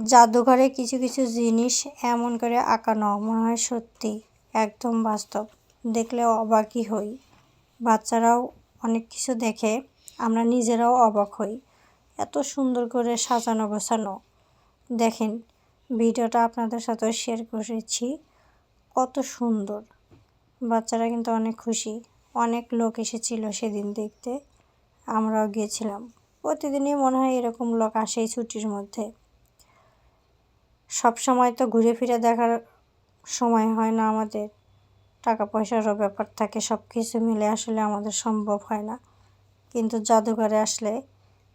জাদুঘরে কিছু কিছু জিনিস এমন করে আঁকানো মনে হয় সত্যি একদম বাস্তব, দেখলে অবাকই হই। বাচ্চারাও অনেক কিছু দেখে, আমরা নিজেরাও অবাক হই। এত সুন্দর করে সাজানো গোছানো। দেখেন, ভিডিওটা আপনাদের সাথে শেয়ার করেছি, কত সুন্দর। বাচ্চারা কিন্তু অনেক খুশি। অনেক লোক এসেছিল সেদিন দেখতে, আমরাও গিয়েছিলাম। প্রতিদিনই মনে হয় এরকম লোক আসেই ছুটির মধ্যে। সব সময় তো ঘুরে ফিরে দেখার সময় হয় না আমাদের, টাকা পয়সারও ব্যাপার থাকে, সব কিছু মিলে আসলে আমাদের সম্ভব হয় না। কিন্তু জাদুঘরে আসলে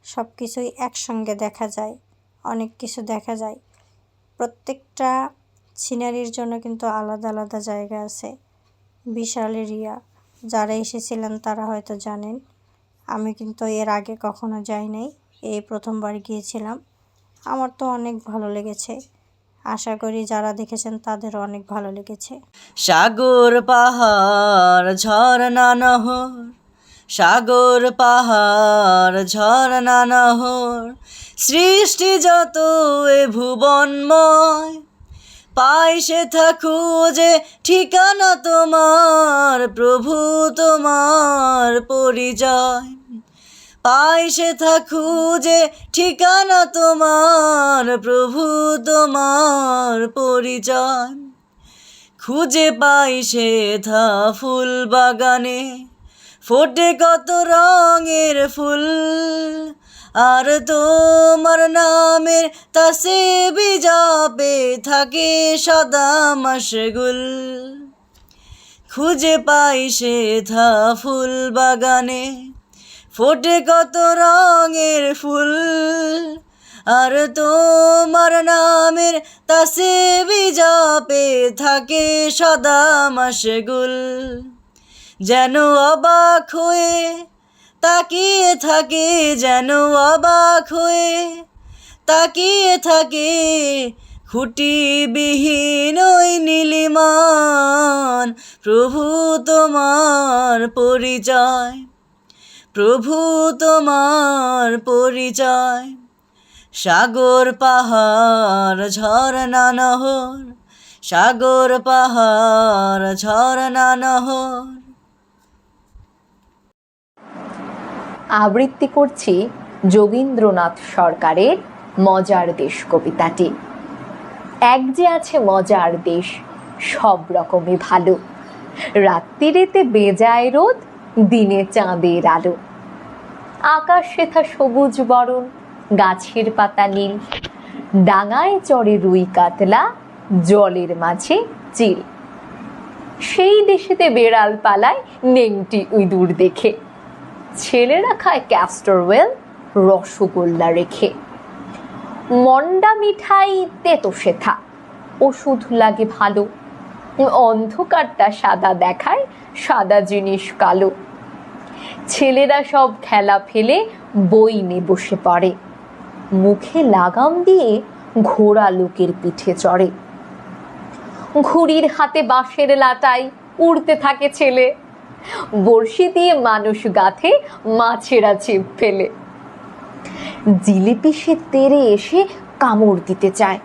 সব কিছুই একসঙ্গে দেখা যায়, অনেক কিছু দেখা যায়। প্রত্যেকটা সিনারির জন্য কিন্তু আলাদা আলাদা জায়গা আছে, বিশাল এরিয়া। যারা এসেছিলেন তারা হয়তো জানেন, আমি কিন্তু এর আগে কখনো যাই নাই, এই প্রথমবার গিয়েছিলাম। আমার তো অনেক ভালো লেগেছে, আশা করি যারা দেখেছেন তাদেরও অনেক ভালো লেগেছে। সাগর পাহাড় ঝরনা নহর, সাগর পাহাড় ঝরনা নহর, সৃষ্টি যত এ ভুবনময়, পাই সেথা খুঁজে ঠিকানা তোমার, প্রভু তোমার পরিচয়। পাই সেথা খুঁজে ঠিকানা তোমার, প্রভু তোমার পরিচয়। খুঁজে পাই সেথা ফুল বাগানে, ফোটে কত রঙের ফুল, আর তোমার নামের তাসবিহ জপে থাকে সদা মশগুল। খুঁজে পাই সেথা ফুল বাগানে, ফোটে কত রঙের ফুল, আর তোমার নামের তাসবিহ জপে থাকে সদা মশগুল। যেন অবাক হয়ে তাকিয়ে থাকে, যেন অবাক হয়ে তাকিয়ে থাকে, খুঁটিবিহীন ওই নীলিমান, প্রভু তোমার পরিচয়, প্রভু তোমার পরিচয়। সাগর পাহাড় ঝরনা নহর, সাগর পাহাড় ঝরনা নহর। আবৃত্তি করছি যোগীন্দ্রনাথ সরকারের মজার দেশ কবিতাটি। এক যে আছে মজার দেশ, সব রকমই ভালো, রাত্রিরেতে বেজায় রোদ, দিনে চাঁদের আলো। আকাশ সেথা সবুজ বরণ, গাছের পাতা নীল, ডাঙায় চড়ে রুই কাতলা, জলের মাঝে চিল। সেই দেশেতে বেড়াল পালায় নেংটি ইঁদুর দেখে, ছেলেরা খায় ক্যাস্টর ওয়েল রসগোল্লা রেখে। মন্ডা মিঠাই তেতো সেথা, ওষুধ লাগে ভালো, অন্ধকারটা সাদা দেখায়, সাদা জিনিস কালো। ছেলেরা সব খেলা ফেলে বই নিয়ে বসে পড়ে, মুখে লাগাম দিয়ে ঘোড়া লোকের পিঠে চড়ে। ঘুড়ির হাতে বাঁশের লাটাই, উড়তে থাকে ছেলে, বড়শি দিয়ে মানুষ গাথে, মাছেরা ছিপ ফেলে। জিলিপি সে তেড়ে এসে কামড় দিতে চায়,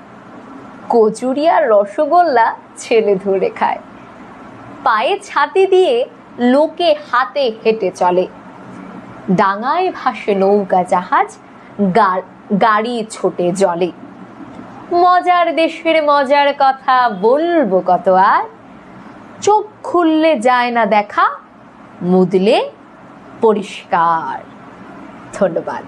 কচুরি আর রসগোল্লা ছেলে ধরে খায়। পায়ে ছাতি দিয়ে লোকে হাতে হেঁটে চলে, ডাঙায় ভাসে নৌকা জাহাজ, গাড়ি ছোটে জলে। মজার দেশের মজার কথা বলবো কত আর, চোখ খুললে যায় না দেখা, মুদলে পরিষ্কার। ধন্যবাদ।